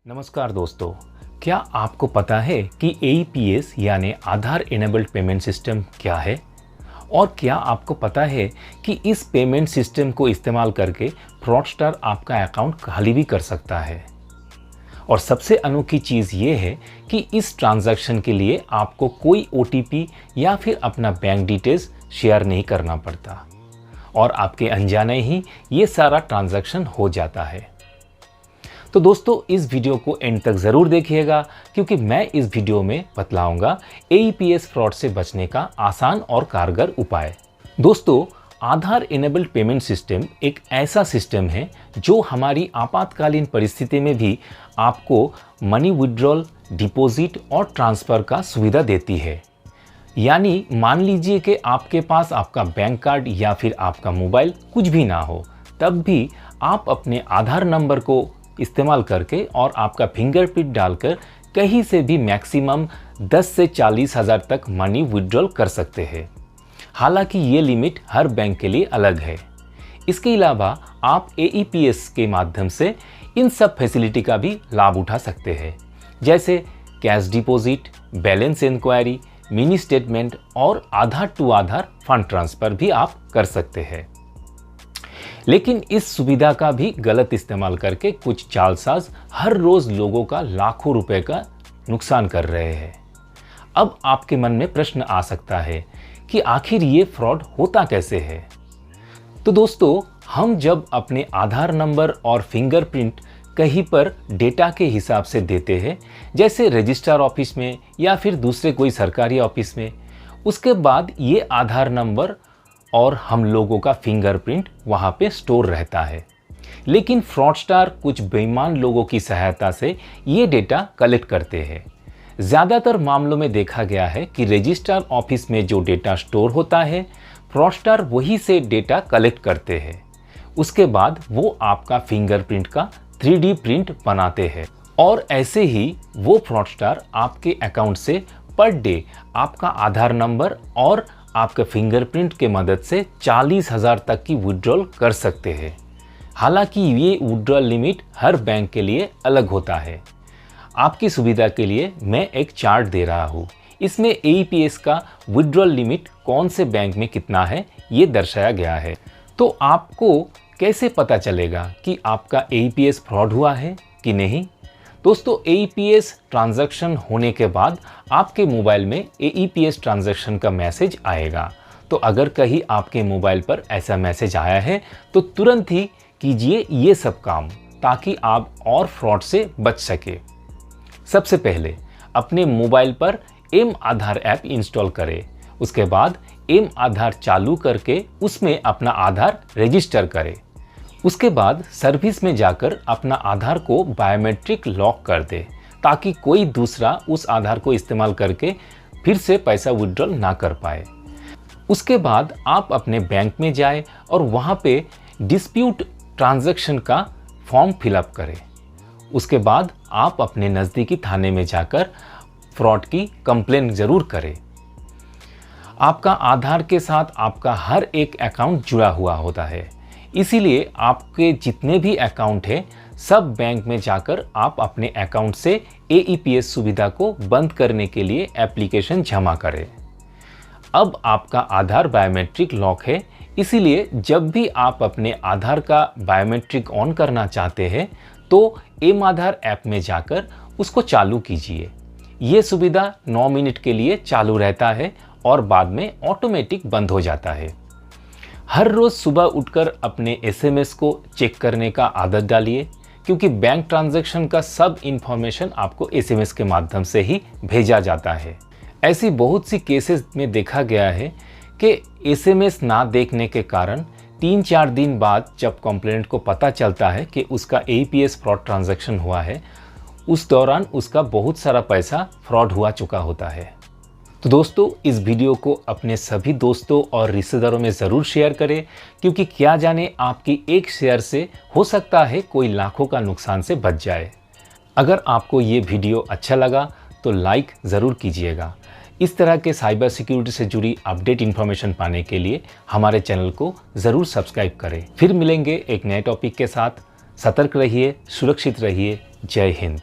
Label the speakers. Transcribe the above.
Speaker 1: नमस्कार दोस्तों, क्या आपको पता है कि AEPS यानी आधार इनेबल्ड पेमेंट सिस्टम क्या है? और क्या आपको पता है कि इस पेमेंट सिस्टम को इस्तेमाल करके फ्रॉडस्टर आपका अकाउंट खाली भी कर सकता है? और सबसे अनोखी चीज़ ये है कि इस ट्रांजैक्शन के लिए आपको कोई OTP या फिर अपना बैंक डिटेल्स शेयर नहीं करना पड़ता और आपके अनजाने ही ये सारा ट्रांजैक्शन हो जाता है। तो दोस्तों, इस वीडियो को एंड तक ज़रूर देखिएगा क्योंकि मैं इस वीडियो में बतलाऊंगा AEPS फ्रॉड से बचने का आसान और कारगर उपाय। दोस्तों, आधार इनेबल्ड पेमेंट सिस्टम एक ऐसा सिस्टम है जो हमारी आपातकालीन परिस्थिति में भी आपको मनी विड्रॉल, डिपॉजिट और ट्रांसफ़र का सुविधा देती है। यानी मान लीजिए कि आपके पास आपका बैंक कार्ड या फिर आपका मोबाइल कुछ भी ना हो, तब भी आप अपने आधार नंबर को इस्तेमाल करके और आपका फिंगरप्रिंट डालकर कहीं से भी मैक्सिमम 10 से 40 हज़ार तक मनी विड्रॉल कर सकते हैं। हालांकि ये लिमिट हर बैंक के लिए अलग है। इसके अलावा आप AEPS के माध्यम से इन सब फैसिलिटी का भी लाभ उठा सकते हैं, जैसे cash deposit, balance enquiry, mini statement और Aadhaar to Aadhaar fund transfer भी आप कर सकते हैं। लेकिन इस सुविधा का भी गलत इस्तेमाल करके कुछ जालसाज हर रोज लोगों का लाखों रुपए का नुकसान कर रहे हैं। अब आपके मन में प्रश्न आ सकता है कि आखिर ये फ्रॉड होता कैसे है? तो दोस्तों, हम जब अपने आधार नंबर और फिंगरप्रिंट कहीं पर डेटा के हिसाब से देते हैं, जैसे रजिस्ट्रार ऑफिस में या फिर दूसरे कोई सरकारी ऑफिस में, उसके बाद ये आधार नंबर और हम लोगों का फिंगरप्रिंट वहाँ पे स्टोर रहता है। लेकिन फ्रॉडस्टर कुछ बेईमान लोगों की सहायता से ये डेटा कलेक्ट करते हैं। ज़्यादातर मामलों में देखा गया है कि रजिस्ट्रार ऑफिस में जो डेटा स्टोर होता है, फ्रॉडस्टर वही से डेटा कलेक्ट करते हैं। उसके बाद वो आपका फिंगरप्रिंट का 3D प्रिंट बनाते हैं और ऐसे ही वो फ्रॉडस्टर आपके अकाउंट से पर डे आपका आधार नंबर और आपके फिंगरप्रिंट के मदद से 40 हज़ार तक की विड्रॉल कर सकते हैं। हालांकि ये विड्रॉल लिमिट हर बैंक के लिए अलग होता है। आपकी सुविधा के लिए मैं एक चार्ट दे रहा हूँ। इसमें AEPS का विड्रॉल लिमिट कौन से बैंक में कितना है ये दर्शाया गया है। तो आपको कैसे पता चलेगा कि आपका AEPS फ्रॉड हुआ है कि नहीं? दोस्तों, AEPS ट्रांजैक्शन होने के बाद आपके मोबाइल में AEPS ट्रांजैक्शन का मैसेज आएगा। तो अगर कहीं आपके मोबाइल पर ऐसा मैसेज आया है तो तुरंत ही कीजिए ये सब काम ताकि आप और फ्रॉड से बच सके। सबसे पहले अपने मोबाइल पर M आधार ऐप इंस्टॉल करें। उसके बाद M आधार चालू करके उसमें अपना आधार रजिस्टर करें। उसके बाद सर्विस में जाकर अपना आधार को बायोमेट्रिक लॉक कर दे ताकि कोई दूसरा उस आधार को इस्तेमाल करके फिर से पैसा विड्रॉल ना कर पाए। उसके बाद आप अपने बैंक में जाएं और वहां पे डिस्प्यूट ट्रांजैक्शन का फॉर्म फिलअप करें। उसके बाद आप अपने नज़दीकी थाने में जाकर फ्रॉड की कंप्लेंट ज़रूर करें। आपका आधार के साथ आपका हर एक अकाउंट जुड़ा हुआ होता है, इसीलिए आपके जितने भी अकाउंट हैं सब बैंक में जाकर आप अपने अकाउंट से AEPS सुविधा को बंद करने के लिए एप्लीकेशन जमा करें। अब आपका आधार बायोमेट्रिक लॉक है, इसीलिए जब भी आप अपने आधार का बायोमेट्रिक ऑन करना चाहते हैं तो M आधार ऐप में जाकर उसको चालू कीजिए। ये सुविधा 9 मिनट के लिए चालू रहता है और बाद में ऑटोमेटिक बंद हो जाता है। हर रोज़ सुबह उठकर अपने SMS को चेक करने का आदत डालिए क्योंकि बैंक ट्रांजैक्शन का सब इंफॉर्मेशन आपको SMS के माध्यम से ही भेजा जाता है। ऐसी बहुत सी केसेस में देखा गया है कि SMS ना देखने के कारण 3-4 दिन बाद जब कंप्लेंट को पता चलता है कि उसका AEPS फ्रॉड ट्रांजैक्शन हुआ है, उस दौरान उसका बहुत सारा पैसा फ्रॉड हुआ चुका होता है। तो दोस्तों, इस वीडियो को अपने सभी दोस्तों और रिश्तेदारों में ज़रूर शेयर करें क्योंकि क्या जाने आपकी एक शेयर से हो सकता है कोई लाखों का नुकसान से बच जाए। अगर आपको ये वीडियो अच्छा लगा तो लाइक ज़रूर कीजिएगा। इस तरह के साइबर सिक्योरिटी से जुड़ी अपडेट इन्फॉर्मेशन पाने के लिए हमारे चैनल को ज़रूर सब्सक्राइब करें। फिर मिलेंगे एक नए टॉपिक के साथ। सतर्क रहिए, सुरक्षित रहिए। जय हिंद।